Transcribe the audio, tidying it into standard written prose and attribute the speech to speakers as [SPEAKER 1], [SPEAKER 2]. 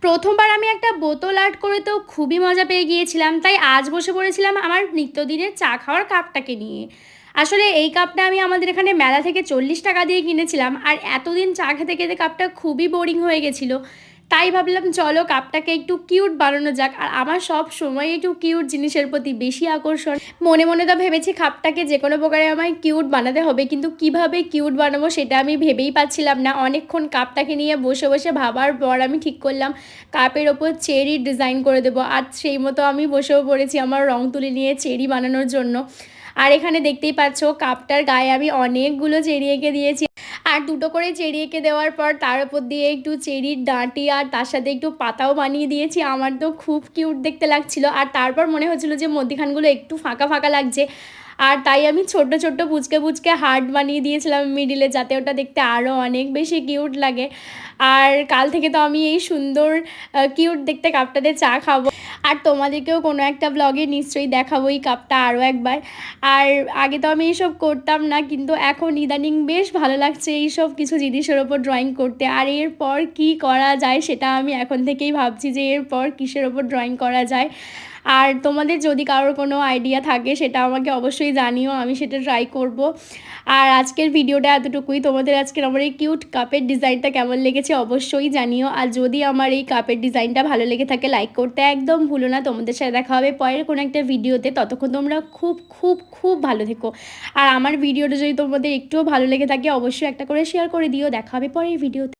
[SPEAKER 1] প্রথমবার আমি একটা বোতল আর্ট করে তো খুবই মজা পেয়ে গিয়েছিলাম। তাই আজ বসে পড়েছিলাম আমার নিত্যদিনের চা খাওয়ার কাপটাকে নিয়ে। আসলে এই কাপটা আমি আমাদের এখানে মেলা থেকে ৳৪০ দিয়ে কিনেছিলাম। আর এতদিন চা খেতে, খেতে কাপটা খুবই বোরিং হয়ে গেছিল। তাই ভাবলাম চলো কাপটাকে একটু কিউট বানানো যাক। আর আমার সবসময় একটু কিউট জিনিসের প্রতি বেশি আকর্ষণ। মনে, মনে তো ভেবেছি কাপটাকে যেকোনো প্রকারে আমায় কিউট বানাতে হবে। কিন্তু কিভাবে কিউট বানাবো সেটা আমি ভেবেই পাচ্ছিলাম না। অনেকক্ষণ কাপটাকে নিয়ে বসে, বসে ভাবার পর আমি ঠিক করলাম কাপের ওপর চেরির ডিজাইন করে দেবো। আর সেই মতো আমি বসেও পড়েছি আমার রং তুলি নিয়ে চেরি বানানোর জন্য। আর এখানে দেখতেই পাচ্ছ কাপটার গায়ে আমি অনেকগুলো চেরি এঁকে দিয়েছি। আর দুটো করে চেরি এঁকে দেওয়ার পর তার উপর দিয়ে একটু চেরির ডাঁটি আর তার সাথে একটু পাতাও বানিয়ে দিয়েছি। আমার তো খুব কিউট দেখতে লাগছিল। আর তারপর মনে হচ্ছিল যে মধ্যিখানগুলো একটু ফাঁকা, ফাঁকা লাগছে। আর তাই আমি ছোট্ট, ছোট্ট পুচকে, পুচকে হার্ট বানিয়ে দিয়েছিলাম মিডিলে, যাতে ওটা দেখতে আরও অনেক বেশি কিউট লাগে। আর কাল থেকে তো আমি এই সুন্দর কিউট দেখতে কাপটাতে চা খাবো। আর তোমাদেরকেও কোনো একটা ব্লগে নিশ্চয়ই দেখাবো এই কাপটা আরও একবার। আর আগে তো আমি এইসব করতাম না, কিন্তু এখন ইদানিং বেশ ভালো লাগছে এইসব কিছু জিনিসের ওপর ড্রয়িং করতে। আর এরপর কী করা যায় সেটা আমি এখন থেকেই ভাবছি যে এরপর কিসের ওপর ড্রয়িং করা যায়। আর তোমাদের যদি কারোর কোনো আইডিয়া থাকে সেটা আমাকে অবশ্যই জানিও, আমি সেটা ট্রাই করব। আর আজকের ভিডিওটা এতটুকুই। তোমাদের আজকের আমার এই কিউট কাপের ডিজাইনটা কেমন লেগেছে অবশ্যই জানিও। আর যদি আমার এই কাপের ডিজাইনটা ভালো লেগে থাকে লাইক করতে একদম ভুলো না। তোমাদের সাথে দেখা হবে পরের কোনো একটা ভিডিওতে। ততক্ষণ তোমরা খুব খুব খুব ভালো থেকো। আর আমার ভিডিওটা যদি তোমাদের একটুও ভালো লেগে থাকে অবশ্যই একটা করে শেয়ার করে দিও। দেখা হবে পরের ভিডিওতে।